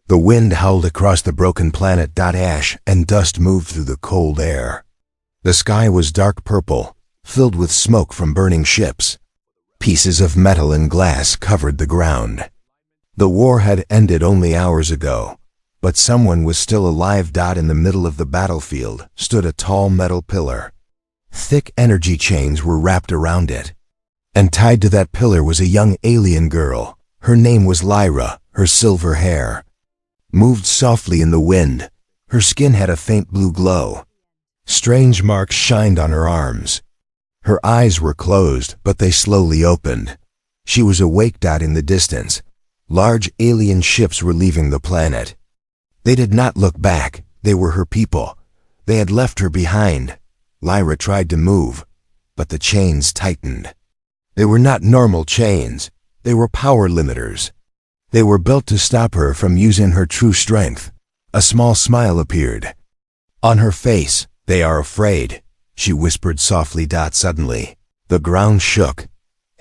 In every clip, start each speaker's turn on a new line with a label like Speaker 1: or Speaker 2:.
Speaker 1: The wind howled across the broken planet. Ash and dust moved through the cold air. The sky was dark purple, filled with smoke from burning ships. Pieces of metal and glass covered the ground. The war had ended only hours ago, but someone was still alive. In the middle of the battlefield stood a tall metal pillar. Thick energy chains were wrapped around it, and tied to that pillar was a young alien girl. Her name was Lyra. Her silver hair moved softly in the wind. Her skin had a faint blue glow. Strange marks shined on her arms. Her eyes were closed, but they slowly opened. She was awake. In the distance, large alien ships were leaving the planet. They did not look back. They were her people. They had left her behind. Lyra tried to move, but the chains tightened. They were not normal chains. They were power limiters. They were built to stop her from using her true strength. A small smile appeared on her face. "They are afraid," she whispered softly. Suddenly, the ground shook.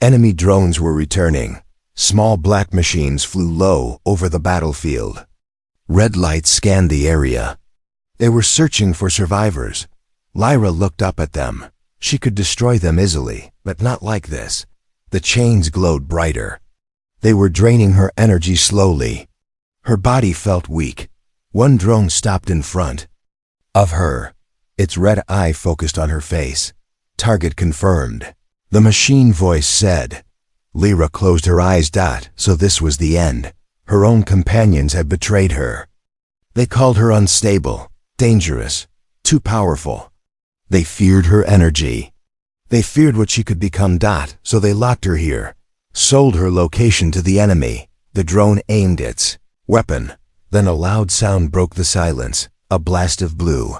Speaker 1: Enemy drones were returning. Small black machines flew low over the battlefield. Red lights scanned the area. They were searching for survivors. Lyra looked up at them. She could destroy them easily, but not like this. The chains glowed brighter. They were draining her energy slowly. Her body felt weak. One drone stopped in front of her. Its red eye focused on her face. "Target confirmed." The machine voice said. Lyra closed her eyes. So this was the end. Her own companions had betrayed her. They called her unstable, dangerous, too powerful. They feared her energy. They feared what she could become. So they locked her here, sold her location to the enemy. The drone aimed its weapon. Then a loud sound broke the silence. A blast of blue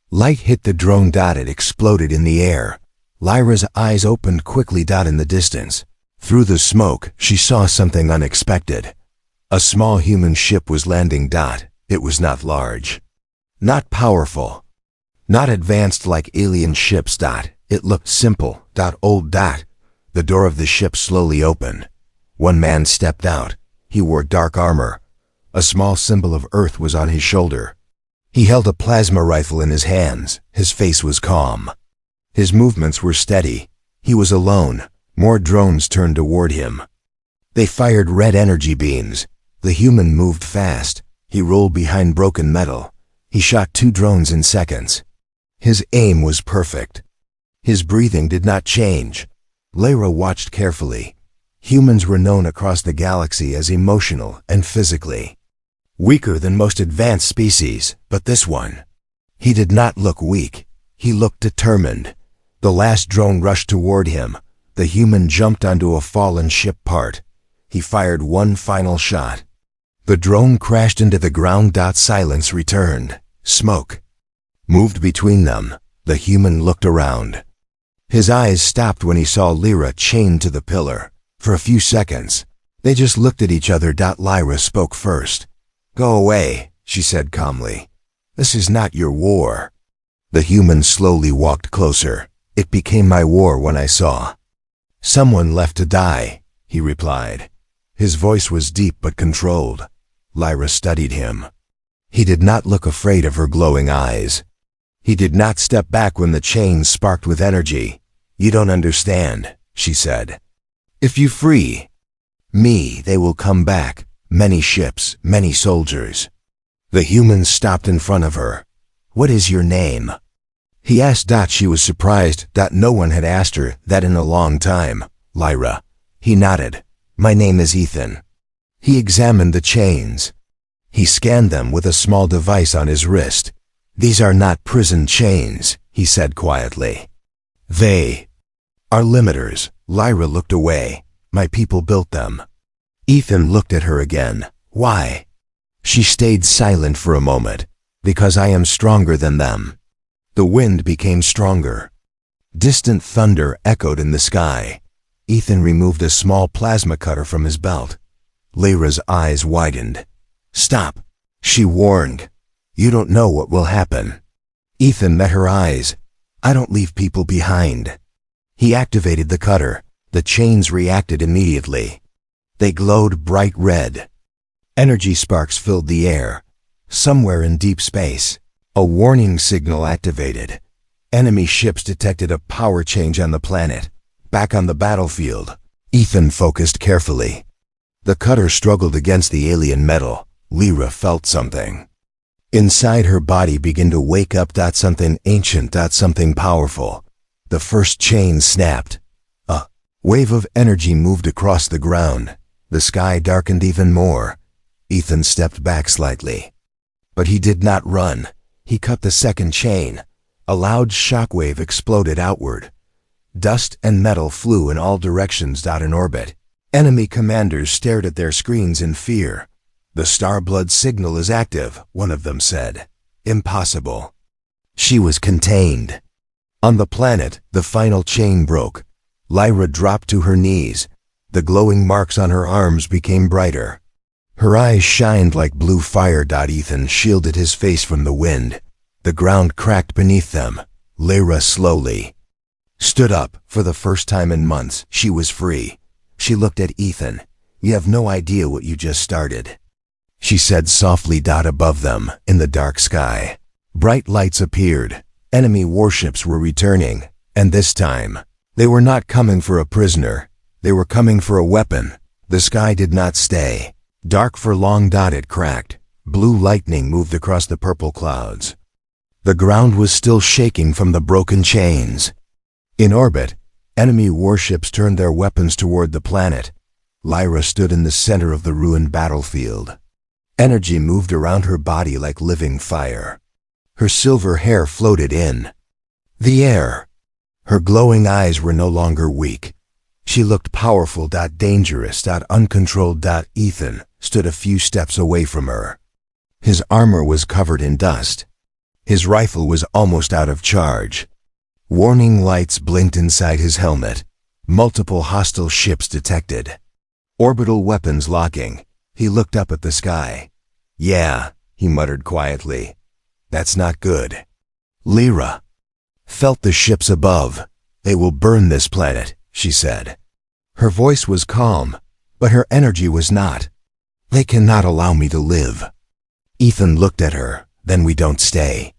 Speaker 1: light hit the drone. It exploded in the air. Lyra's eyes opened quickly. In the distance, through the smoke, she saw something unexpected. A small human ship was landing. It was not large, not powerful, not advanced like alien ships. It looked simple. Old. The door of the ship slowly opened. One man stepped out. He wore dark armor. A small symbol of Earth was on his shoulder. He held a plasma rifle in his hands. His face was calm. His movements were steady. He was alone. More drones turned toward him. They fired red energy beams. The human moved fast. He rolled behind broken metal. He shot 2 drones in seconds. His aim was perfect. His breathing did not change. Lyra watched carefully. Humans were known across the galaxy as emotional and physically weaker than most advanced species, but this one, he did not look weak. He looked determined. The last drone rushed toward him. The human jumped onto a fallen ship part. He fired one final shot. The drone crashed into the ground. Silence returned. Smoke moved between them. The human looked around. His eyes stopped when he saw Lyra chained to the pillar. For a few seconds, they just looked at each other. Lyra spoke first. "Go away," she said calmly. "This is not your war." The human slowly walked closer. "It became my war when I saw someone left to die," he replied. His voice was deep but controlled. Lyra studied him. He did not look afraid of her glowing eyes. He did not step back when the chains sparked with energy. "You don't understand," she said. "If you free me, they will come back. Many ships, many soldiers." The human stopped in front of her. "What is your name?" he asked. She was surprised. No one had asked her that in a long time. "Lyra." He nodded. "My name is Ethan." He examined the chains. He scanned them with a small device on his wrist. "These are not prison chains," he said quietly. "They are limiters." Lyra looked away. "My people built them." Ethan looked at her again. "Why?" She stayed silent for a moment. "Because I am stronger than them." The wind became stronger. Distant thunder echoed in the sky. Ethan removed a small plasma cutter from his belt. Lyra's eyes widened. "Stop," she warned. "You don't know what will happen." Ethan met her eyes. "I don't leave people behind." He activated the cutter. The chains reacted immediately. They glowed bright red. Energy sparks filled the air. Somewhere in deep space, a warning signal activated. Enemy ships detected a power change on the planet. Back on the battlefield, Ethan focused carefully. The cutter struggled against the alien metal. Lyra felt something. Inside her body began to wake up. Something ancient. Something powerful. The first chain snapped. A wave of energy moved across the ground. The sky darkened even more. Ethan stepped back slightly. But he did not run. He cut the second chain. A loud shockwave exploded outward. Dust and metal flew in all directions. In orbit, enemy commanders stared at their screens in fear. "The Starblood signal is active," one of them said. "Impossible." She was contained. On the planet, the final chain broke. Lyra dropped to her knees. The glowing marks on her arms became brighter. Her eyes shined like blue fire. Ethan shielded his face from the wind. The ground cracked beneath them. Lyra slowly stood up. For the first time in months, she was free. She looked at Ethan. "You have no idea what you just started," she said softly. Above them, in the dark sky, bright lights appeared. Enemy warships were returning, and this time, they were not coming for a prisoner. They were coming for a weapon. The sky did not stay dark for long. It cracked. Blue lightning moved across the purple clouds. The ground was still shaking from the broken chains. In orbit, enemy warships turned their weapons toward the planet. Lyra stood in the center of the ruined battlefield. Energy moved around her body like living fire. Her silver hair floated in the air. Her glowing eyes were no longer weak. She looked powerful. Dangerous. Uncontrolled. Ethan stood a few steps away from her. His armor was covered in dust. His rifle was almost out of charge. Warning lights blinked inside his helmet. Multiple hostile ships detected. Orbital weapons locking. He looked up at the sky. "Yeah," he muttered quietly. "That's not good." Lyra felt the ships above. "They will burn this planet," she said. Her voice was calm, but her energy was not. "They cannot allow me to live." Ethan looked at her. "Then we don't stay."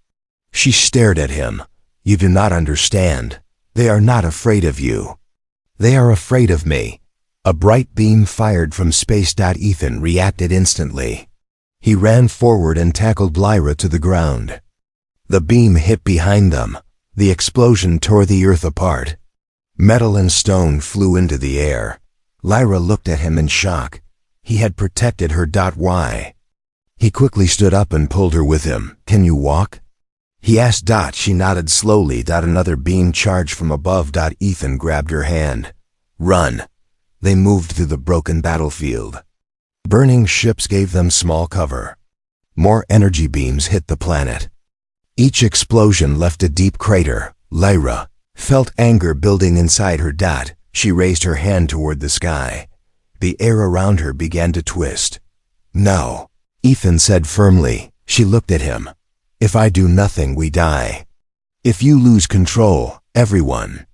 Speaker 1: She stared at him. "You do not understand. They are not afraid of you. They are afraid of me." A bright beam fired from space. Ethan reacted instantly. He ran forward and tackled Lyra to the ground. The beam hit behind them. The explosion tore the earth apart. Metal and stone flew into the air. Lyra looked at him in shock. He had protected her. Why? He quickly stood up and pulled her with him. "Can you walk?" he asked. She nodded slowly. Another beam charged from above. Ethan grabbed her hand. "Run." They moved through the broken battlefield. Burning ships gave them small cover. More energy beams hit the planet. Each explosion left a deep crater. Lyra felt anger building inside her. She raised her hand toward the sky. The air around her began to twist. "No," Ethan said firmly. She looked at him. "If I do nothing, we die. If you lose control, everyone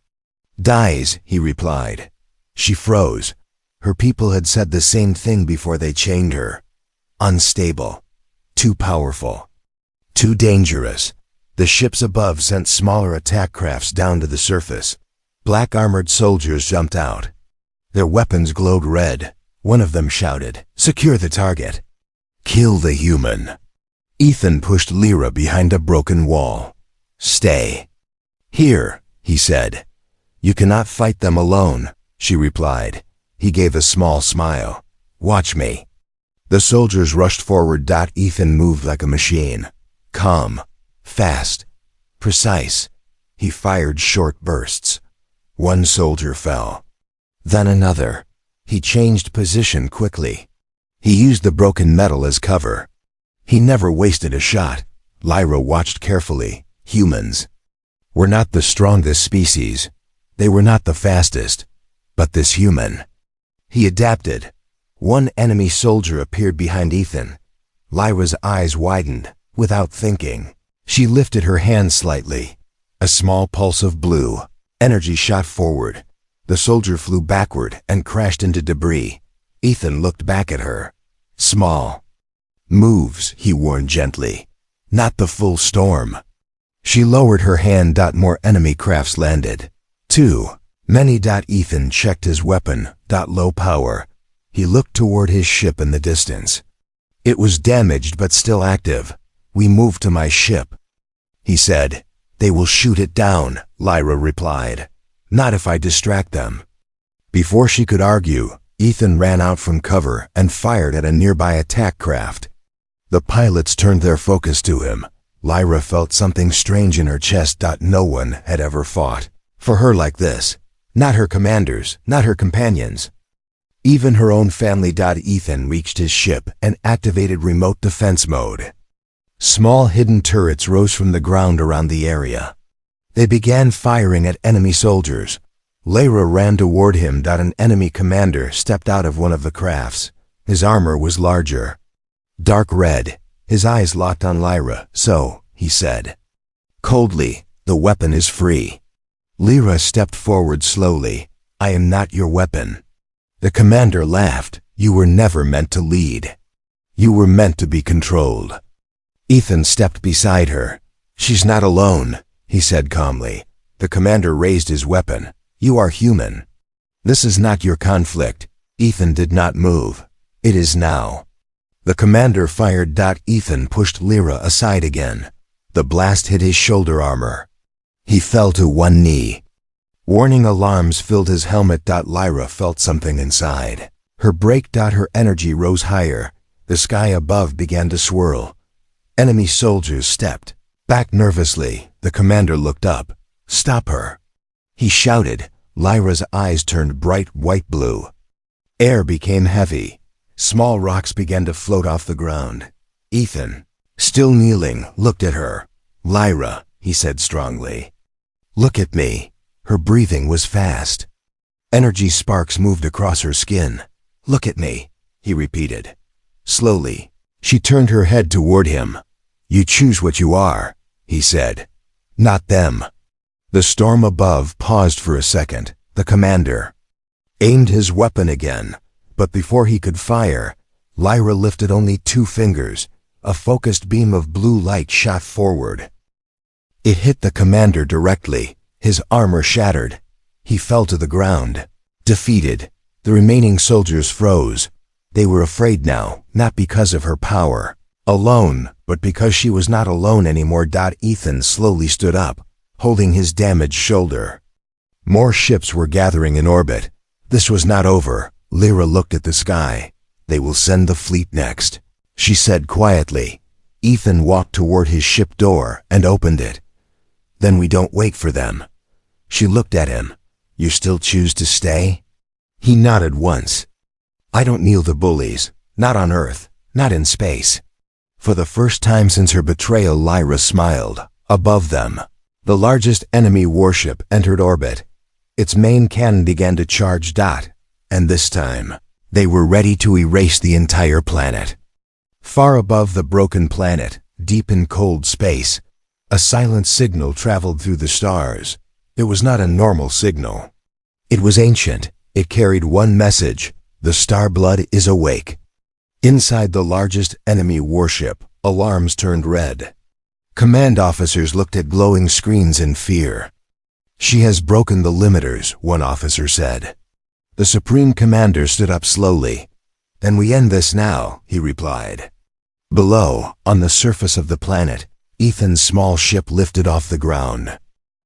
Speaker 1: dies," he replied. She froze. Her people had said the same thing before they chained her. Unstable. Too powerful. Too dangerous. The ships above sent smaller attack crafts down to the surface. Black armored soldiers jumped out. Their weapons glowed red. One of them shouted, "Secure the target. Kill the human." Ethan pushed Lyra behind a broken wall. "Stay here," he said. "You cannot fight them alone," she replied. He gave a small smile. "Watch me." The soldiers rushed forward. Ethan moved like a machine. Calm, fast, precise. He fired short bursts. One soldier fell. Then another. He changed position quickly. He used the broken metal as cover. He never wasted a shot. Lyra watched carefully. Humans were not the strongest species. They were not the fastest. But this human. He adapted. One enemy soldier appeared behind Ethan. Lyra's eyes widened. Without thinking, she lifted her hand slightly. A small pulse of blue energy shot forward. The soldier flew backward and crashed into debris. Ethan looked back at her. Small moves, he warned gently. Not the full storm. She lowered her hand. More enemy crafts landed. Too many. Ethan checked his weapon. Low power. He looked toward his ship in the distance. It was damaged but still active. We moved to my ship, he said. They will shoot it down, Lyra replied. Not if I distract them. Before she could argue, Ethan ran out from cover and fired at a nearby attack craft. The pilots turned their focus to him. Lyra felt something strange in her chest. No one had ever fought for her like this. Not her commanders, not her companions. Even her own family. Ethan reached his ship and activated remote defense mode. Small hidden turrets rose from the ground around the area. They began firing at enemy soldiers. Lyra ran toward him. An enemy commander stepped out of one of the crafts. His armor was larger, dark red. His eyes locked on Lyra. So, he said coldly, the weapon is free. Lyra stepped forward slowly. I am not your weapon. The commander laughed. You were never meant to lead. You were meant to be controlled. Ethan stepped beside her. She's not alone, he said calmly. The commander raised his weapon. You are human. This is not your conflict. Ethan did not move. It is now. The commander fired. Ethan pushed Lyra aside again. The blast hit his shoulder armor. He fell to one knee. Warning alarms filled his helmet. Lyra felt something inside. Her brake. Her energy rose higher. The sky above began to swirl. Enemy soldiers stepped back nervously. The commander looked up. Stop her, he shouted. Lyra's eyes turned bright white-blue. Air became heavy. Small rocks began to float off the ground. Ethan, still kneeling, looked at her. Lyra, he said strongly. Look at me. Her breathing was fast. Energy sparks moved across her skin. Look at me, he repeated. Slowly, she turned her head toward him. You choose what you are, he said. Not them. The storm above paused for a second. The commander aimed his weapon again, but before he could fire, Lyra lifted only 2 fingers. A focused beam of blue light shot forward. It hit the commander directly. His armor shattered. He fell to the ground, defeated. The remaining soldiers froze. They were afraid now, not because of her power alone, but because she was not alone anymore. Ethan slowly stood up, holding his damaged shoulder. More ships were gathering in orbit. This was not over. Lyra looked at the sky. They will send the fleet next, she said quietly. Ethan walked toward his ship door and opened it. Then we don't wait for them. She looked at him. You still choose to stay? He nodded once. I don't kneel to bullies. Not on Earth. Not in space. For the first time since her betrayal, Lyra smiled. Above them, the largest enemy warship entered orbit. Its main cannon began to charge. And this time, they were ready to erase the entire planet. Far above the broken planet, deep in cold space, a silent signal traveled through the stars. It was not a normal signal. It was ancient. It carried one message. The star blood is awake. Inside the largest enemy warship, alarms turned red. Command officers looked at glowing screens in fear. She has broken the limiters, one officer said. The Supreme Commander stood up slowly. Then we end this now, he replied. Below, on the surface of the planet, Ethan's small ship lifted off the ground.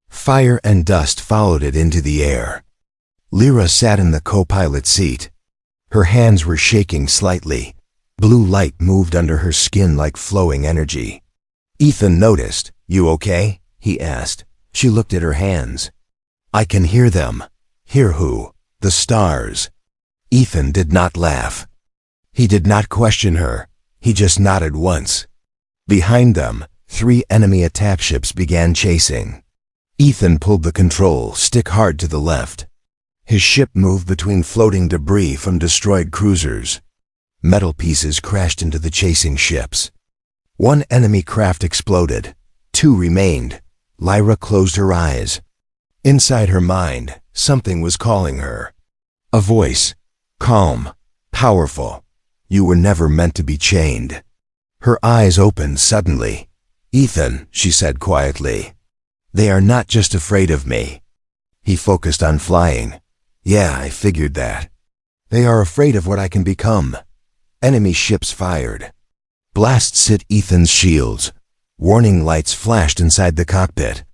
Speaker 1: Fire and dust followed it into the air. Lyra sat in the co-pilot seat. Her hands were shaking slightly. Blue light moved under her skin like flowing energy. Ethan noticed. You okay? He asked. She looked at her hands. I can hear them. Hear who? The stars. Ethan did not laugh. He did not question her. He just nodded once. Behind them, 3 enemy attack ships began chasing. Ethan pulled the control stick hard to the left. His ship moved between floating debris from destroyed cruisers. Metal pieces crashed into the chasing ships. 1 enemy craft exploded. 2 remained. Lyra closed her eyes. Inside her mind, something was calling her. A voice. Calm. Powerful. You were never meant to be chained." Her eyes opened suddenly. "Ethan," she said quietly, "they are not just afraid of me." He focused on flying. "Yeah, I figured that. They are afraid of what I can become." Enemy ships fired. Blasts hit Ethan's shields. Warning lights flashed inside the cockpit.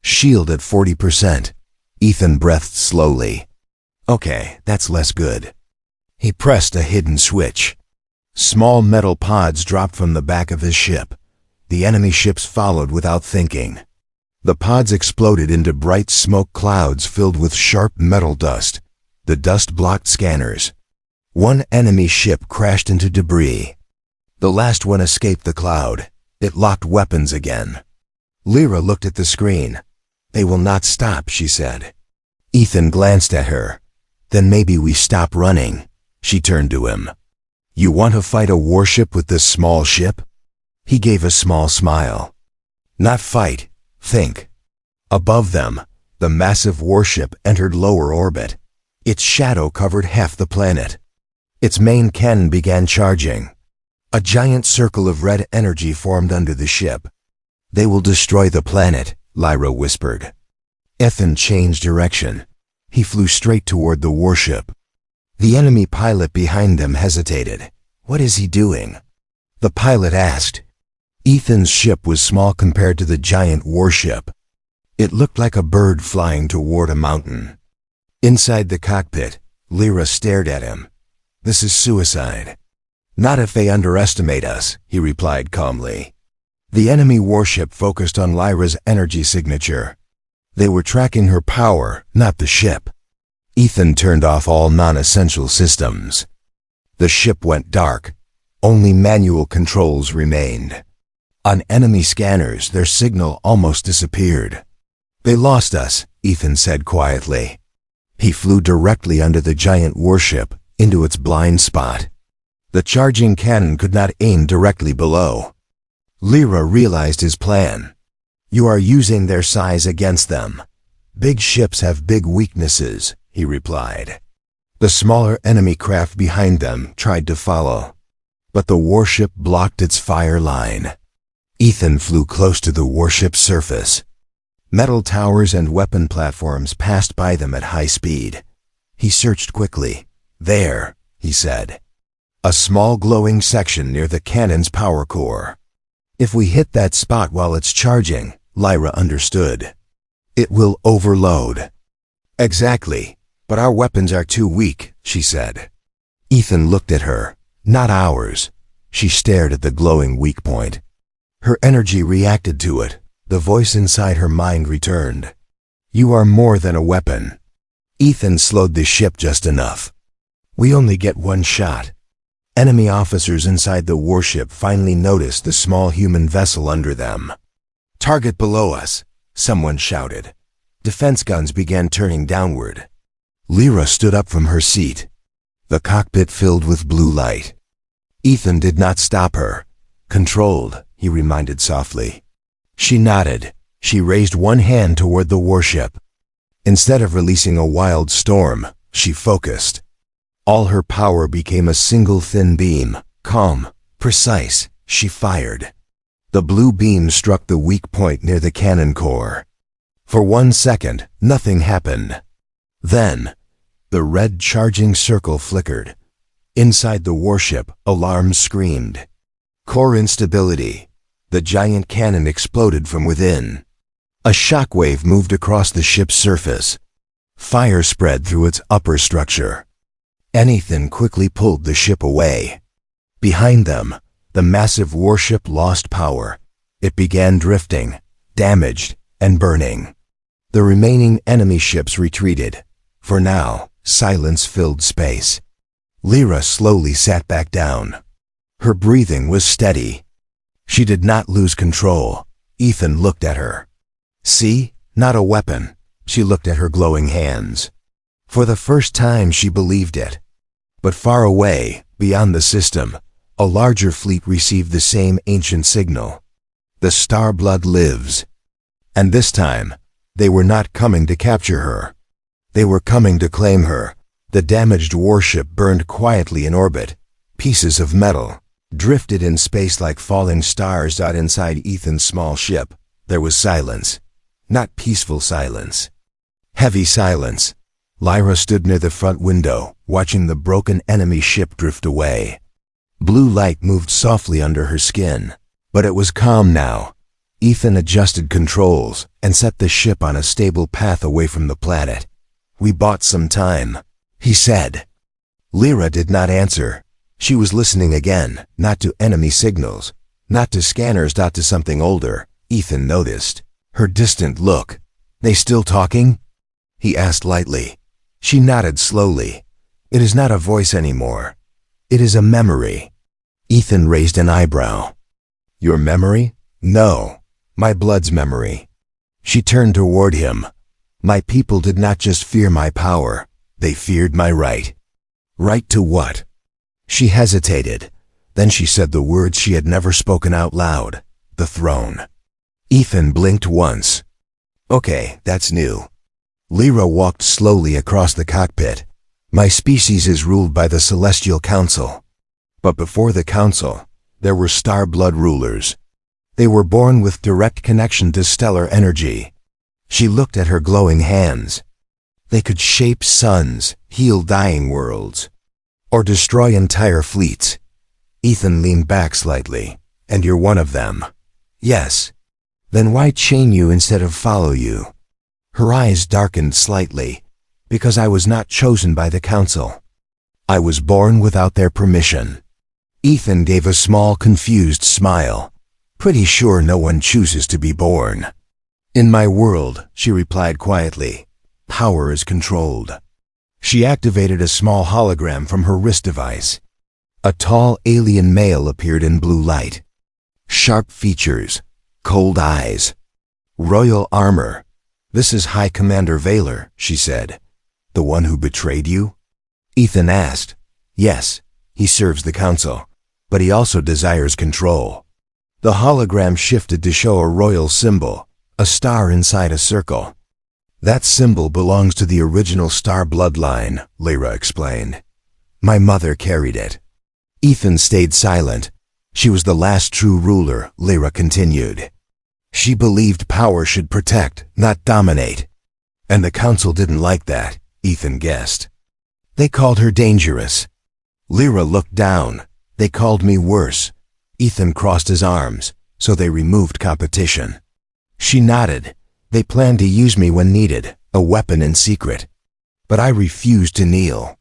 Speaker 1: Shield at 40%. Ethan breathed slowly. "Okay, that's less good." He pressed a hidden switch. Small metal pods dropped from the back of his ship. The enemy ships followed without thinking. The pods exploded into bright smoke clouds filled with sharp metal dust. The dust blocked scanners. One enemy ship crashed into debris. The last one escaped the cloud. It locked weapons again. Lyra looked at the screen. "They will not stop," she said. Ethan glanced at her. "Then maybe we stop running." She turned to him. "You want to fight a warship with this small ship?" He gave a small smile. "Not fight, think." Above them, the massive warship entered lower orbit. Its shadow covered half the planet. Its main cannon began charging. A giant circle of red energy formed under the ship. "They will destroy the planet," Lyra whispered. Ethan changed direction. He flew straight toward the warship. The enemy pilot behind them hesitated. "What is he doing?" The pilot asked. Ethan's ship was small compared to the giant warship. It looked like a bird flying toward a mountain. Inside the cockpit, Lyra stared at him. "This is suicide." "Not if they underestimate us," he replied calmly. The enemy warship focused on Lyra's energy signature. They were tracking her power, not the ship. Ethan turned off all non-essential systems. The ship went dark. Only manual controls remained. On enemy scanners, their signal almost disappeared. "They lost us," Ethan said quietly. He flew directly under the giant warship, into its blind spot. The charging cannon could not aim directly below. Lyra realized his plan. "You are using their size against them. Big ships have big weaknesses," he replied. The smaller enemy craft behind them tried to follow, but the warship blocked its fire line. Ethan flew close to the warship's surface. Metal towers and weapon platforms passed by them at high speed. He searched quickly. "There," he said. "A small glowing section near the cannon's power core. If we hit that spot while it's charging," Lyra understood, "it will overload." "Exactly, but our weapons are too weak," she said. Ethan looked at her. "Not ours." She stared at the glowing weak point. Her energy reacted to it. The voice inside her mind returned. "You are more than a weapon." Ethan slowed the ship just enough. "We only get one shot." Enemy officers inside the warship finally noticed the small human vessel under them. "Target below us," someone shouted. Defense guns began turning downward. Lyra stood up from her seat. The cockpit filled with blue light. Ethan did not stop her. "Controlled," he reminded softly. She nodded. She raised one hand toward the warship. Instead of releasing a wild storm, she focused. All her power became a single thin beam, calm, precise. She fired. The blue beam struck the weak point near the cannon core. For 1 second, nothing happened. Then, the red charging circle flickered. Inside the warship, alarms screamed. Core instability. The giant cannon exploded from within. A shockwave moved across the ship's surface. Fire spread through its upper structure. Ethan quickly pulled the ship away. Behind them, the massive warship lost power. It began drifting, damaged, and burning. The remaining enemy ships retreated. For now, silence filled space. Lyra slowly sat back down. Her breathing was steady. She did not lose control. Ethan looked at her. "See? Not a weapon." She looked at her glowing hands. For the first time she believed it. But far away, beyond the system, a larger fleet received the same ancient signal. The Starblood lives. And this time, they were not coming to capture her. They were coming to claim her. The damaged warship burned quietly in orbit, Pieces of metal drifted in space like falling stars. Inside Ethan's small ship, there was silence. Not peaceful silence. Heavy silence. Lyra stood near the front window, watching the broken enemy ship drift away. Blue light moved softly under her skin, but it was calm now. Ethan adjusted controls and set the ship on a stable path away from the planet. "We bought some time," he said. Lyra did not answer. She was listening again, not to enemy signals, not to scanners, not to something older. Ethan noticed her distant look. "They still talking?" he asked lightly. She nodded slowly. "It is not a voice anymore. It is a memory." Ethan raised an eyebrow. "Your memory?" "No, my blood's memory." She turned toward him. "My people did not just fear my power, they feared my right." "Right to what?" She hesitated. Then she said the words she had never spoken out loud. "The throne." Ethan blinked once. "Okay, that's new." Lyra walked slowly across the cockpit. "My species is ruled by the Celestial Council. But before the Council, there were star blood rulers. They were born with direct connection to stellar energy." She looked at her glowing hands. "They could shape suns, heal dying worlds, or destroy entire fleets." Ethan leaned back slightly. "And you're one of them?" "Yes." "Then why chain you instead of follow you?" Her eyes darkened slightly. "Because I was not chosen by the Council. I was born without their permission." Ethan gave a small, confused smile. "Pretty sure no one chooses to be born." "In my world," she replied quietly, "power is controlled." She activated a small hologram from her wrist device. A tall alien male appeared in blue light. Sharp features, cold eyes, royal armor. "This is High Commander Vaylor," she said. "The one who betrayed you?" Ethan asked. "Yes, he serves the Council, but he also desires control." The hologram shifted to show a royal symbol, a star inside a circle. "That symbol belongs to the original star bloodline," Lyra explained. "My mother carried it." Ethan stayed silent. "She was the last true ruler," Lyra continued. "She believed power should protect, not dominate. And the Council didn't like that," Ethan guessed. "They called her dangerous." Lyra looked down. "They called me worse." Ethan crossed his arms. "So they removed competition." She nodded. "They planned to use me when needed, a weapon in secret. But I refused to kneel."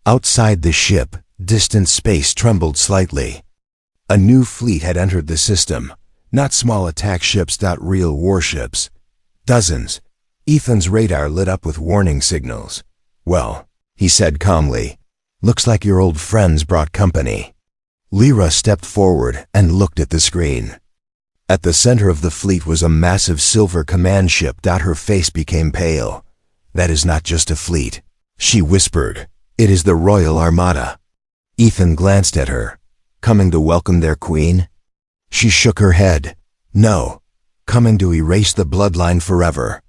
Speaker 1: Outside the ship, distant space trembled slightly. A new fleet had entered the system. Not small attack ships, real warships. Dozens. Ethan's radar lit up with warning signals. "Well," he said calmly, "looks like your old friends brought company." Lyra stepped forward and looked at the screen. At the center of the fleet was a massive silver command ship. Her face became pale. "That is not just a fleet," she whispered. "It is the Royal Armada." Ethan glanced at her. "Coming to welcome their queen?" She shook her head. "No, coming to erase the bloodline forever."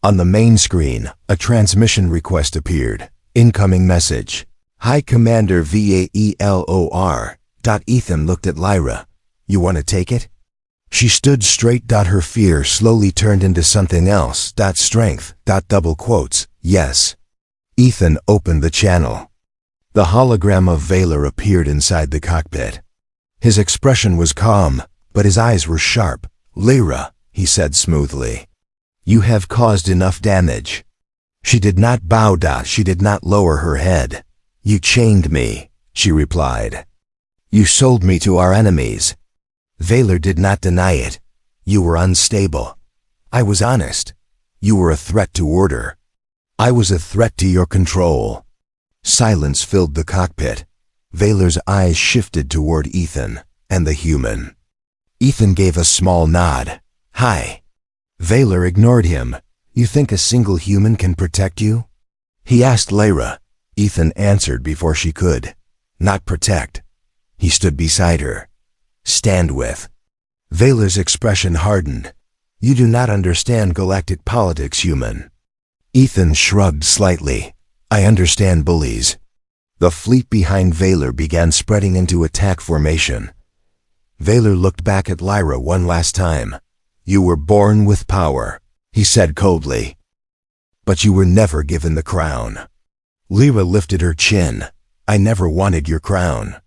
Speaker 1: On the main screen, a transmission request appeared. Incoming message. "High Commander Vaelor." Ethan looked at Lyra. "You want to take it?" She stood straight. Her fear slowly turned into something else. Strength. Double quotes. "Yes." Ethan opened the channel. The hologram of Vaylor appeared inside the cockpit. His expression was calm, but his eyes were sharp. "Lyra," he said smoothly, "you have caused enough damage." She did not bow. She did not lower her head. "You chained me," she replied. "You sold me to our enemies." Vaylor did not deny it. "You were unstable." "I was honest." "You were a threat to order." "I was a threat to your control." Silence filled the cockpit. Vaylor's eyes shifted toward Ethan and the human. Ethan gave a small nod. "Hi." Vaylor ignored him. "You think a single human can protect you?" he asked Lyra. Ethan answered before she could. "Not protect." He stood beside her. "Stand with." Vaylor's expression hardened. "You do not understand galactic politics, human." Ethan shrugged slightly. "I understand bullies." The fleet behind Valor began spreading into attack formation. Valor looked back at Lyra one last time. "You were born with power," he said coldly. "But you were never given the crown." Lyra lifted her chin. "I never wanted your crown."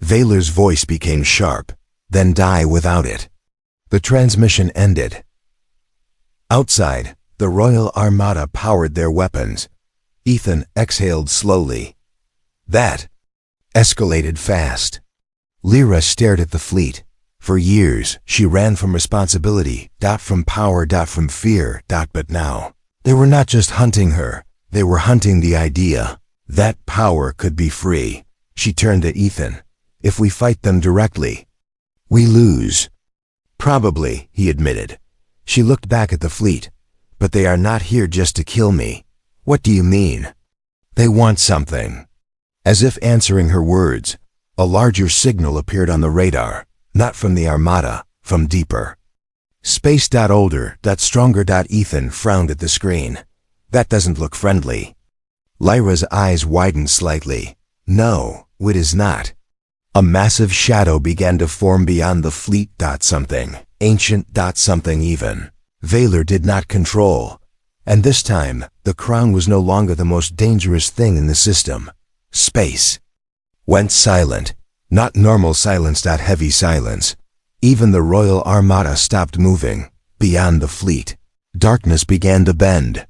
Speaker 1: Valor's voice became sharp, "Then die without it." The transmission ended. Outside, the Royal Armada powered their weapons. Ethan exhaled slowly. That escalated fast. Lyra stared at the fleet. For years, she ran from responsibility, from power, from fear, but now, they were not just hunting her, they were hunting the idea that power could be free. She turned to Ethan. "If we fight them directly, we lose." "Probably," he admitted. She looked back at the fleet. "But they are not here just to kill me." "What do you mean?" "They want something." As if answering her words, a larger signal appeared on the radar, not from the Armada, from deeper. Space. Older, stronger. Ethan frowned at the screen. "That doesn't look friendly." Lyra's eyes widened slightly. "No, it is not." A massive shadow began to form beyond the fleet. Something ancient. Something even Valor did not control. And this time, the crown was no longer the most dangerous thing in the system. Space went silent. Not normal silence. Heavy silence. Even the Royal Armada stopped moving. Beyond the fleet, darkness began to bend.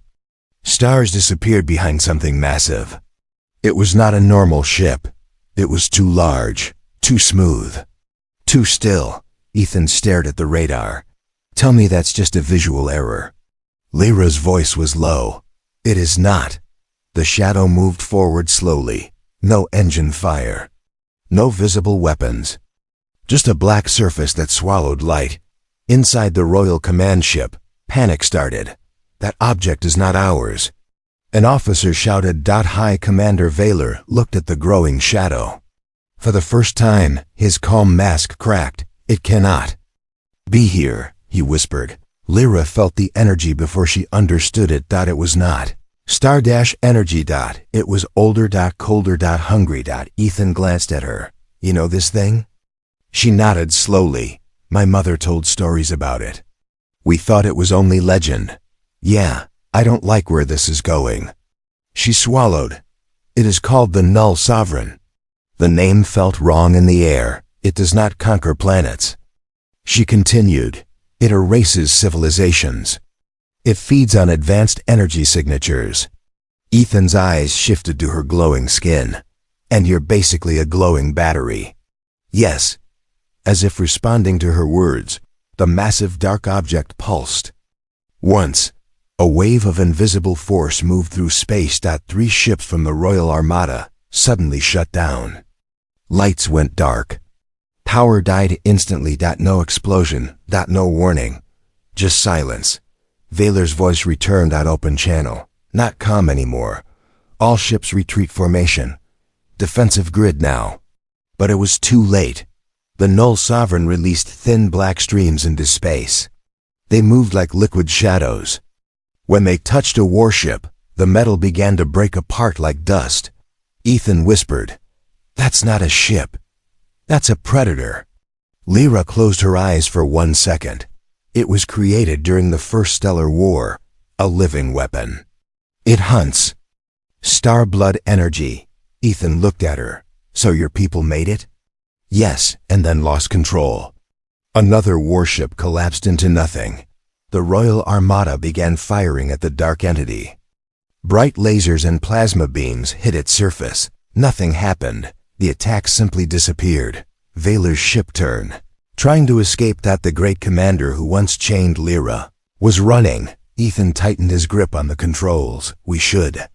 Speaker 1: Stars disappeared behind something massive. It was not a normal ship. It was too large, too smooth, too still. Ethan stared at the radar. "Tell me that's just a visual error." Lyra's voice was low. "It is not." The shadow moved forward slowly. No engine fire. No visible weapons. Just a black surface that swallowed light. Inside the Royal Command ship, panic started. "That object is not ours." An officer shouted. High Commander Valor looked at the growing shadow. For the first time, his calm mask cracked. "It cannot be here," he whispered. Lyra felt the energy before she understood it. It was not star-energy. It was older. Colder. Hungry. Ethan glanced at her. "You know this thing?" She nodded slowly. "My mother told stories about it. We thought it was only legend." "Yeah, I don't like where this is going." She swallowed. "It is called the Null Sovereign." The name felt wrong in the air. "It does not conquer planets." She continued. "It erases civilizations. It feeds on advanced energy signatures." Ethan's eyes shifted to her glowing skin. "And you're basically a glowing battery." "Yes." As if responding to her words, the massive dark object pulsed. Once, a wave of invisible force moved through space. 3 ships from the Royal Armada suddenly shut down. Lights went dark. Power died instantly. No explosion. No warning. Just silence. Valor's voice returned. Open channel. Not calm anymore. "All ships retreat formation. Defensive grid now." But it was too late. The Null Sovereign released thin black streams into space. They moved like liquid shadows. When they touched a warship, the metal began to break apart like dust. Ethan whispered, "That's not a ship. That's a predator." Lyra closed her eyes for 1 second. It was created during the First Stellar War, a living weapon. It hunts. Star blood energy. Ethan looked at her. "So your people made it?" "Yes, and then lost control." Another warship collapsed into nothing. The Royal Armada began firing at the dark entity. Bright lasers and plasma beams hit its surface. Nothing happened. The attack simply disappeared. Valor's ship turned. Trying to escape. The great commander who once chained Lyra was running. Ethan tightened his grip on the controls. "We should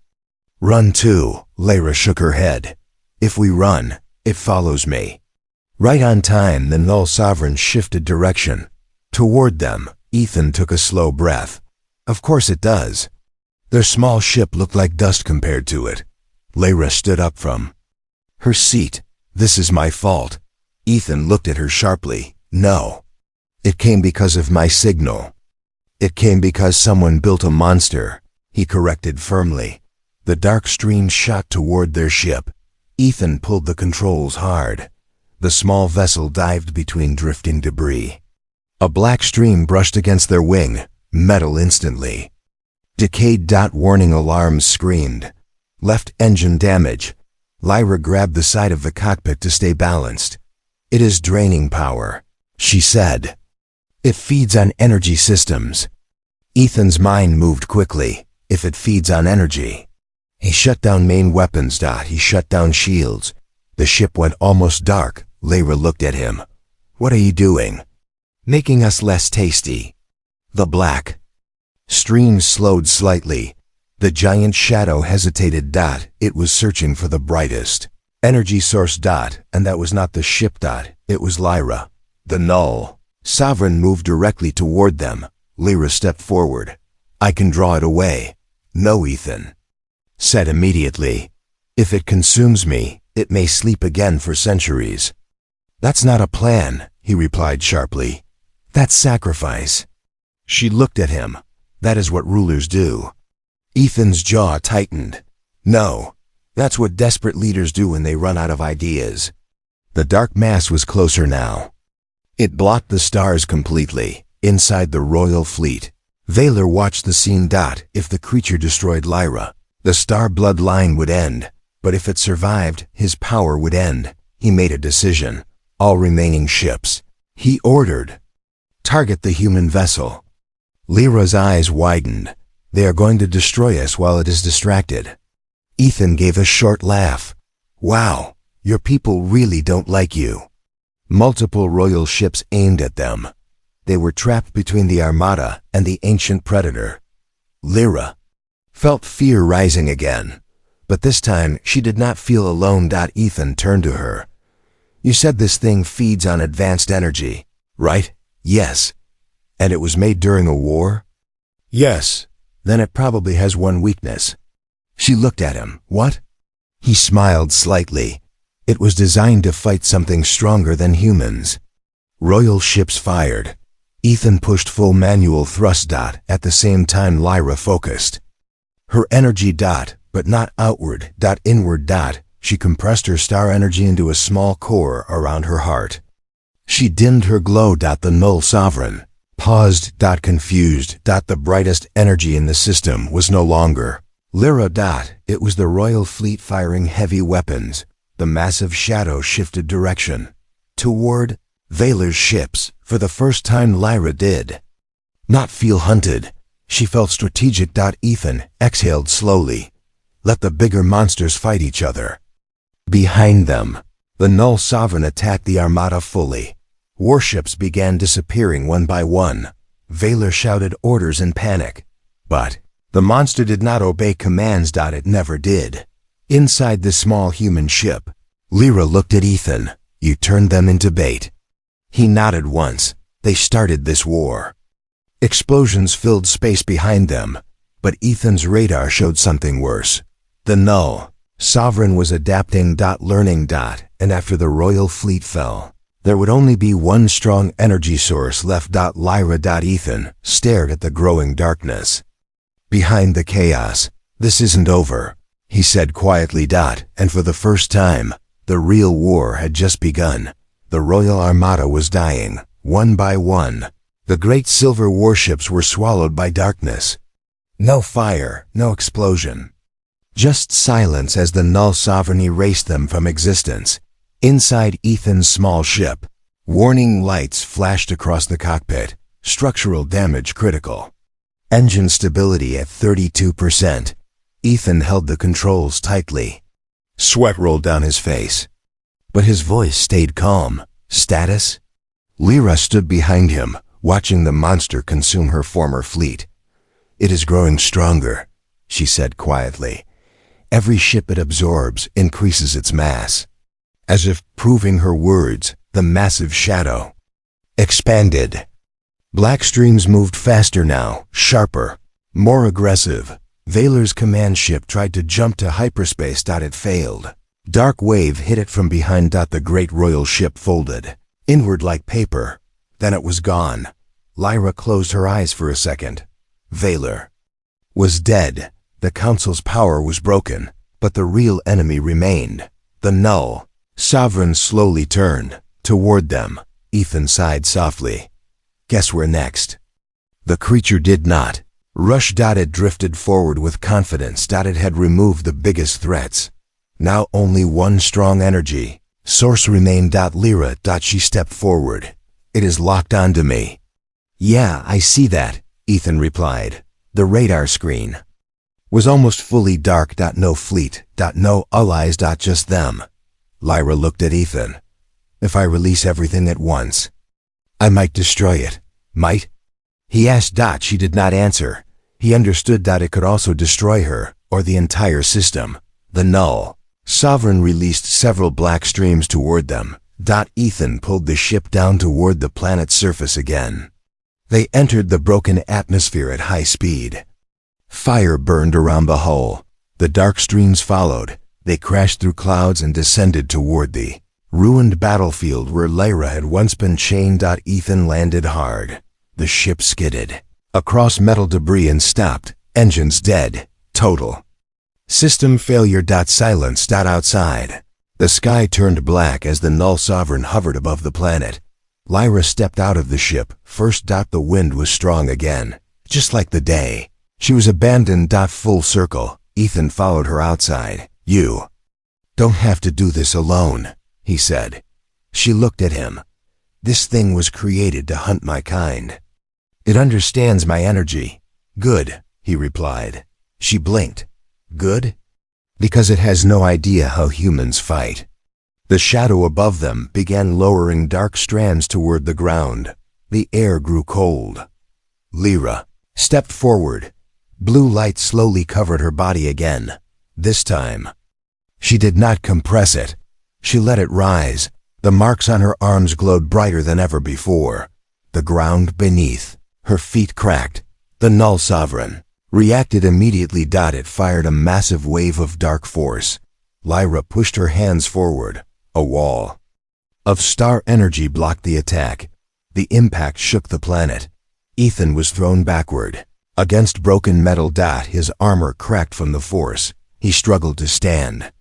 Speaker 1: run too." Lyra shook her head. "If we run, it follows me." Right on time, the Null Sovereign shifted direction. Toward them, Ethan took a slow breath. "Of course it does." Their small ship looked like dust compared to it. Lyra stood up from her seat. "This is my fault." Ethan looked at her sharply. "No. It came because of my signal. It came because someone built a monster," he corrected firmly. The dark stream shot toward their ship. Ethan pulled the controls hard. The small vessel dived between drifting debris. A black stream brushed against their wing, metal instantly. Decayed. Warning alarms screamed. Left engine damage. Lyra grabbed the side of the cockpit to stay balanced. It is draining power, she said. It feeds on energy systems. Ethan's mind moved quickly. If it feeds on energy. He shut down main weapons. He shut down shields. The ship went almost dark. Lyra looked at him. What are you doing? Making us less tasty. The black stream slowed slightly. The giant shadow hesitated. It was searching for the brightest energy source. And that was not the ship. It was Lyra. The null sovereign moved directly toward them. Lyra stepped forward. I can draw it away. No, Ethan said immediately. If it consumes me, it may sleep again for centuries. That's not a plan, he replied sharply. That's sacrifice. She looked at him. That is what rulers do. Ethan's jaw tightened. No, that's what desperate leaders do when they run out of ideas. The dark mass was closer now. It blocked the stars completely, inside the royal fleet. Valor watched the scene. If the creature destroyed Lyra, the star bloodline would end. But if it survived, his power would end. He made a decision. All remaining ships, he ordered, target the human vessel. Lyra's eyes widened. They are going to destroy us while it is distracted. Ethan gave a short laugh. Wow, your people really don't like you. Multiple royal ships aimed at them. They were trapped between the Armada and the ancient predator. Lyra felt fear rising again. But this time, she did not feel alone. Ethan turned to her. You said this thing feeds on advanced energy, right? Yes. And it was made during a war? Yes. Then it probably has one weakness. She looked at him. What? He smiled slightly. It was designed to fight something stronger than humans. Royal ships fired. Ethan pushed full manual thrust. At the same time Lyra focused. Her energy. But not outward. Inward. She compressed her star energy into a small core around her heart. She dimmed her glow. The null sovereign paused. Confused. The brightest energy in the system was no longer Lyra. It was the royal fleet firing heavy weapons. The massive shadow shifted direction. Toward Valor's ships. For the first time Lyra did not feel hunted. She felt strategic. Ethan exhaled slowly. Let the bigger monsters fight each other. Behind them, the null sovereign attacked the Armada fully. Warships began disappearing one by one. Valor shouted orders in panic. But the monster did not obey commands. It never did. Inside the small human ship, Lyra looked at Ethan. You turned them into bait. He nodded once. They started this war. Explosions filled space behind them. But Ethan's radar showed something worse. The null sovereign was adapting. Learning. And after the royal fleet fell, there would only be one strong energy source left. Lyra. Ethan stared at the growing darkness. Behind the chaos, this isn't over, he said quietly. And for the first time, the real war had just begun. The Royal Armada was dying, one by one. The great silver warships were swallowed by darkness. No fire, no explosion. Just silence as the null sovereign erased them from existence. Inside Ethan's small ship, warning lights flashed across the cockpit. Structural damage critical. Engine stability at 32%. Ethan held the controls tightly. Sweat rolled down his face. But his voice stayed calm. Status? Lyra stood behind him, watching the monster consume her former fleet. It is growing stronger, she said quietly. Every ship it absorbs increases its mass. As if proving her words, the massive shadow expanded. Black streams moved faster now, sharper, more aggressive. Valor's command ship tried to jump to hyperspace. It failed. Dark wave hit it from behind. The great royal ship folded inward like paper. Then it was gone. Lyra closed her eyes for a second. Valor was dead. The council's power was broken, but the real enemy remained. The null sovereign slowly turned toward them. Ethan sighed softly. Guess we're next. The creature did not rush. It drifted forward with confidence. It had removed the biggest threats. Now only one strong energy source remained. Lyra. She stepped forward. It is locked onto me. Yeah, I see that, Ethan replied. The radar screen was almost fully dark. No fleet. No allies. Just them. Lyra looked at Ethan. If I release everything at once, I might destroy it. Might? He asked. She did not answer. He understood that it could also destroy her, or the entire system. The null sovereign released several black streams toward them. Ethan pulled the ship down toward the planet's surface again. They entered the broken atmosphere at high speed. Fire burned around the hull. The dark streams followed. They crashed through clouds and descended toward the ruined battlefield where Lyra had once been chained. Ethan landed hard. The ship skidded across metal debris and stopped. Engines dead. Total system failure. Silence. Outside, the sky turned black as the null sovereign hovered above the planet. Lyra stepped out of the ship first. The wind was strong again, just like the day she was abandoned. Full circle. Ethan followed her outside. You don't have to do this alone, he said. She looked at him. This thing was created to hunt my kind. It understands my energy. Good, he replied. She blinked. Good? Because it has no idea how humans fight. The shadow above them began lowering dark strands toward the ground. The air grew cold. Lyra stepped forward. Blue light slowly covered her body again. This time, she did not compress it. She let it rise. The marks on her arms glowed brighter than ever before. The ground beneath her feet cracked. The null sovereign reacted immediately. It fired a massive wave of dark force. Lyra pushed her hands forward. A wall of star energy blocked the attack. The impact shook the planet. Ethan was thrown backward against broken metal. His armor cracked from the force. He struggled to stand.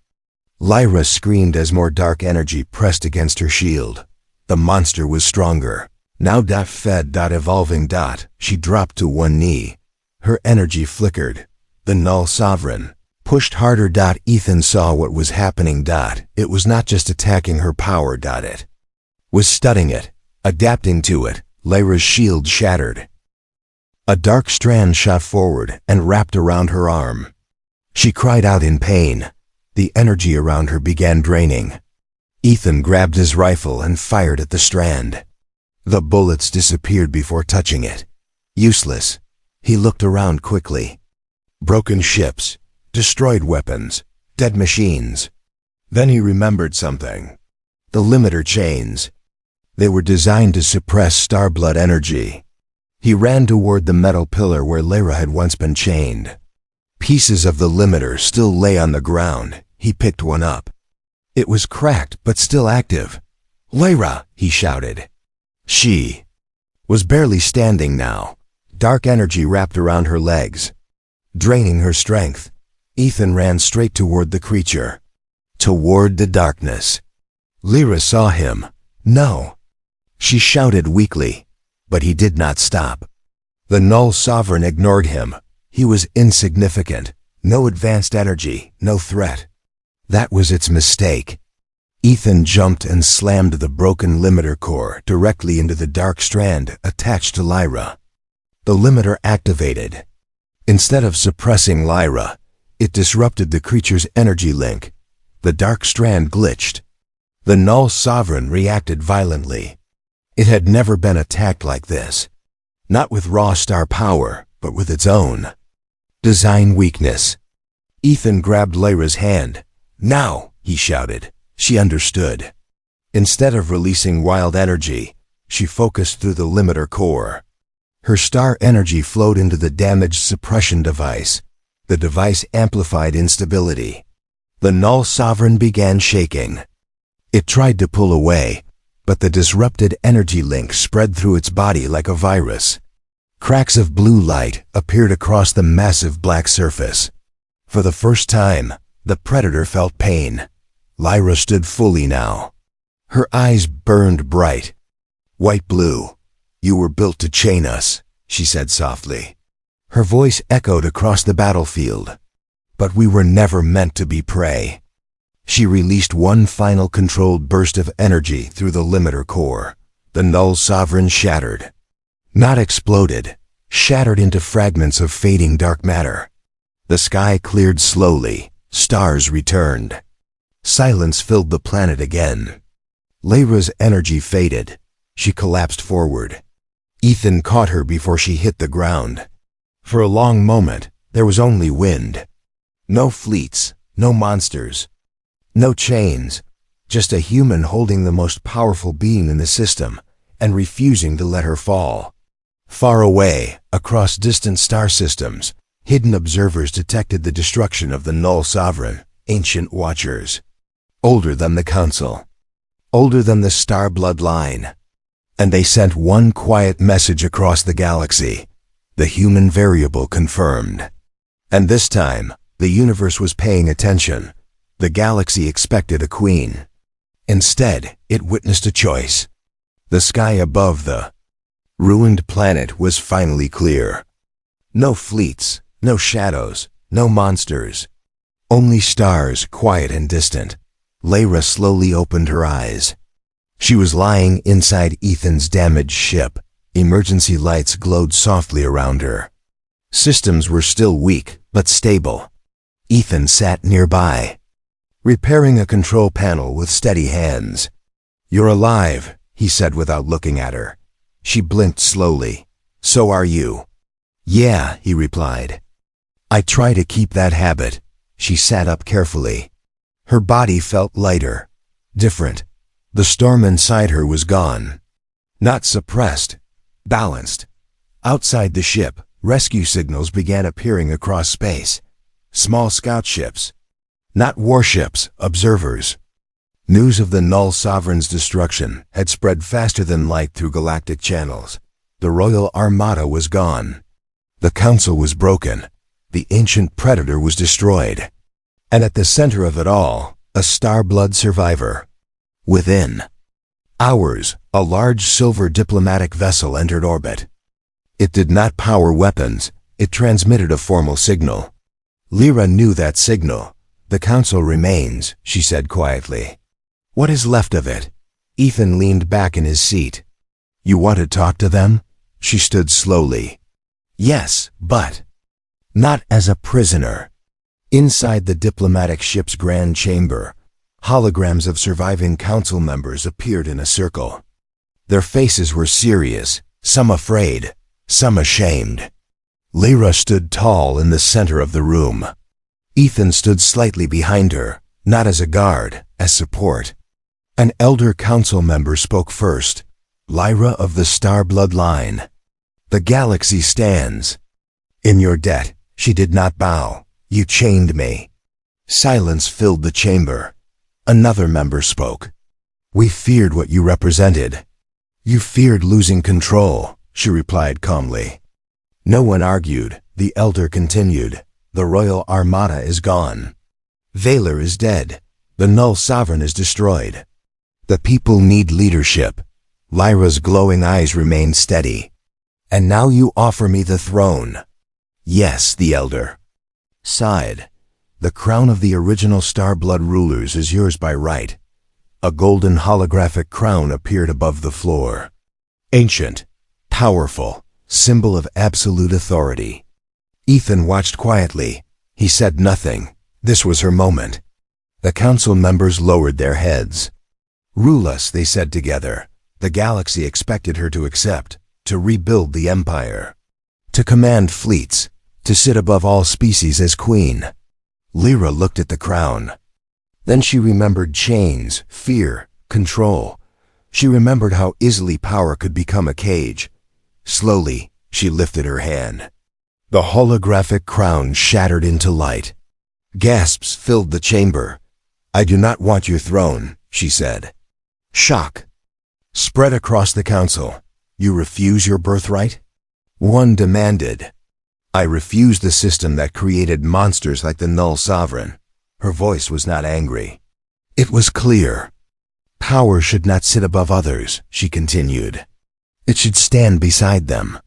Speaker 1: Lyra screamed as more dark energy pressed against her shield. The monster was stronger. Now fed. Evolving. She dropped to one knee. Her energy flickered. The null sovereign pushed harder. Ethan saw what was happening. It was not just attacking her power. It was studying it, adapting to it. Lyra's shield shattered. A dark strand shot forward and wrapped around her arm. She cried out in pain. The energy around her began draining. Ethan grabbed his rifle and fired at the strand. The bullets disappeared before touching it. Useless. He looked around quickly. Broken ships, destroyed weapons, dead machines. Then he remembered something. The limiter chains. They were designed to suppress star blood energy. He ran toward the metal pillar where Lyra had once been chained. Pieces of the limiter still lay on the ground. He picked one up. It was cracked but still active. Lyra, he shouted. She was barely standing now. Dark energy wrapped around her legs, draining her strength. Ethan ran straight toward the creature, toward the darkness. Lyra saw him. No. She shouted weakly, but he did not stop. The null sovereign ignored him. He was insignificant. No advanced energy, no threat. That was its mistake. Ethan jumped and slammed the broken limiter core directly into the dark strand attached to Lyra. The limiter activated. Instead of suppressing Lyra, it disrupted the creature's energy link. The dark strand glitched. The null sovereign reacted violently. It had never been attacked like this. Not with raw star power, but with its own design weakness. Ethan grabbed Lyra's hand. Now, he shouted. She understood. Instead of releasing wild energy, she focused through the limiter core. Her star energy flowed into the damaged suppression device. The device amplified instability. The null sovereign began shaking. It tried to pull away, but the disrupted energy link spread through its body like a virus. Cracks of blue light appeared across the massive black surface. For the first time, the predator felt pain. Lyra stood fully now. Her eyes burned bright. White blue, you were built to chain us, she said softly. Her voice echoed across the battlefield. But we were never meant to be prey. She released one final controlled burst of energy through the limiter core. The Null Sovereign shattered. Not exploded, shattered into fragments of fading dark matter. The sky cleared slowly, stars returned. Silence filled the planet again. Lyra's energy faded. She collapsed forward. Ethan caught her before she hit the ground. For a long moment, there was only wind. No fleets, no monsters, no chains, just a human holding the most powerful being in the system and refusing to let her fall. Far away, across distant star systems, hidden observers detected the destruction of the Null Sovereign, ancient watchers. Older than the Council. Older than the star bloodline. And they sent one quiet message across the galaxy. The human variable confirmed. And this time, the universe was paying attention. The galaxy expected a queen. Instead, it witnessed a choice. The sky above the ruined planet was finally clear. No fleets, no shadows, no monsters. Only stars, quiet and distant. Lyra slowly opened her eyes. She was lying inside Ethan's damaged ship. Emergency lights glowed softly around her. Systems were still weak, but stable. Ethan sat nearby, repairing a control panel with steady hands. "You're alive," he said without looking at her. She blinked slowly. "So are you." "Yeah," he replied. "I try to keep that habit." She sat up carefully. Her body felt lighter, different. The storm inside her was gone. Not suppressed, balanced. Outside the ship, rescue signals began appearing across space. Small scout ships. Not warships, observers. News of the Null Sovereign's destruction had spread faster than light through galactic channels. The Royal Armada was gone. The Council was broken. The ancient predator was destroyed. And at the center of it all, a Starblood survivor. Within hours, a large silver diplomatic vessel entered orbit. It did not power weapons, it transmitted a formal signal. Lyra knew that signal. "The Council remains," she said quietly. "What is left of it?" Ethan leaned back in his seat. "You want to talk to them?" She stood slowly. "Yes, but not as a prisoner." Inside the diplomatic ship's grand chamber, holograms of surviving council members appeared in a circle. Their faces were serious, some afraid, some ashamed. Lyra stood tall in the center of the room. Ethan stood slightly behind her, not as a guard, as support. An elder council member spoke first. "Lyra of the Star Bloodline. The galaxy stands. In your debt, she did not bow. You chained me." Silence filled the chamber. Another member spoke. "We feared what you represented." "You feared losing control," she replied calmly. No one argued. The elder continued. "The Royal Armada is gone. Valor is dead. The Null Sovereign is destroyed. The people need leadership." Lyra's glowing eyes remained steady. "And now you offer me the throne." "Yes," the elder sighed. "The crown of the original Starblood rulers is yours by right." A golden holographic crown appeared above the floor. Ancient, powerful, symbol of absolute authority. Ethan watched quietly. He said nothing. This was her moment. The council members lowered their heads. "Rule us," they said together. The galaxy expected her to accept, to rebuild the empire, to command fleets, to sit above all species as queen. Lyra looked at the crown. Then she remembered chains, fear, control. She remembered how easily power could become a cage. Slowly, she lifted her hand. The holographic crown shattered into light. Gasps filled the chamber. "I do not want your throne," she said. Shock spread across the council. "You refuse your birthright?" One demanded. "I refuse the system that created monsters like the Null Sovereign." Her voice was not angry. It was clear. Power should not sit above others, she continued. It should stand beside them.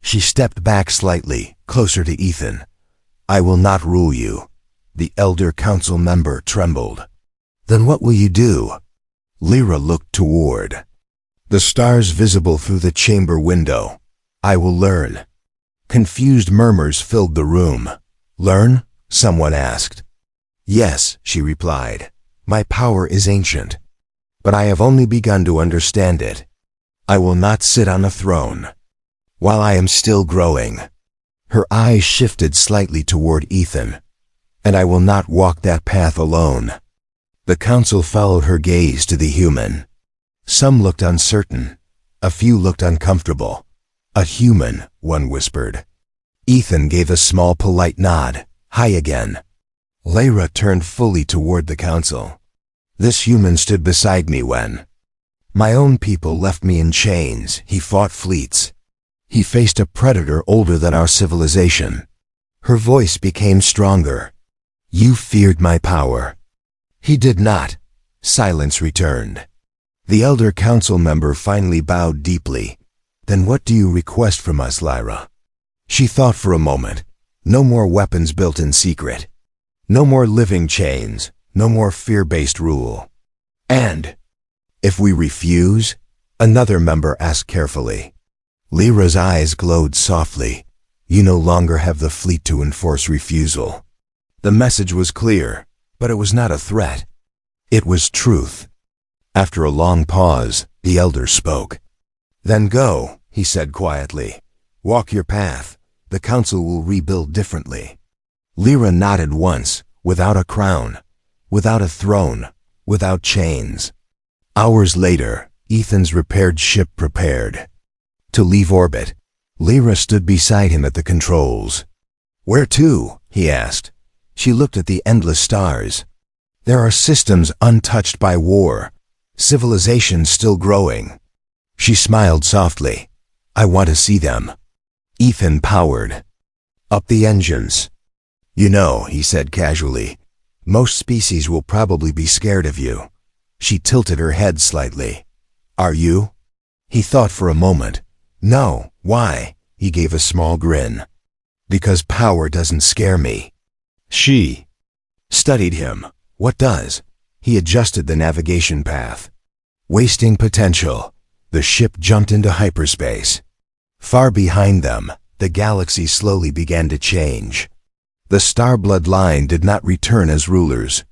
Speaker 1: She stepped back slightly, closer to Ethan. I will not rule you. The elder council member trembled. Then what will you do? Lyra looked toward the stars visible through the chamber window. I will learn. Confused murmurs filled the room. Learn? Someone asked. Yes, she replied. My power is ancient, but I have only begun to understand it. I will not sit on a throne while I am still growing. Her eyes shifted slightly toward Ethan. And I will not walk that path alone. The council followed her gaze to the human. Some looked uncertain. A few looked uncomfortable. A human, one whispered. Ethan gave a small polite nod. Hi again. Lyra turned fully toward the council. This human stood beside me when my own people left me in chains. He fought fleets. He faced a predator older than our civilization. Her voice became stronger. You feared my power. He did not. Silence returned. The elder council member finally bowed deeply. Then what do you request from us, Lyra? She thought for a moment. No more weapons built in secret. No more living chains. No more fear-based rule. And if we refuse? Another member asked carefully. Lyra's eyes glowed softly. You no longer have the fleet to enforce refusal. The message was clear, but it was not a threat. It was truth. After a long pause, the elder spoke. Then go, he said quietly. Walk your path. The council will rebuild differently. Lyra nodded once, without a crown, without a throne, without chains. Hours later, Ethan's repaired ship prepared to leave orbit. Lyra stood beside him at the controls. Where to? He asked. She looked at the endless stars. There are systems untouched by war, civilizations still growing. She smiled softly. I want to see them. Ethan powered up the engines. You know, he said casually, most species will probably be scared of you. She tilted her head slightly. Are you? He thought for a moment. No, why? He gave a small grin. Because power doesn't scare me. She studied him. What does? He adjusted the navigation path. Wasting potential. The ship jumped into hyperspace. Far behind them, the galaxy slowly began to change. The star bloodline did not return as rulers.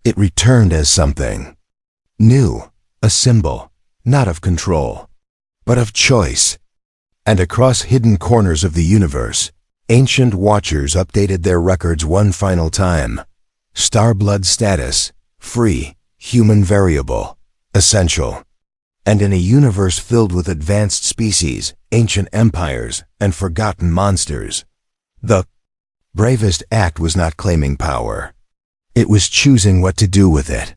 Speaker 1: It returned as something new, a symbol, not of control, but of choice. And across hidden corners of the universe, ancient watchers updated their records one final time. Star blood status, free, human variable, essential. And in a universe filled with advanced species, ancient empires, and forgotten monsters, the bravest act was not claiming power. It was choosing what to do with it.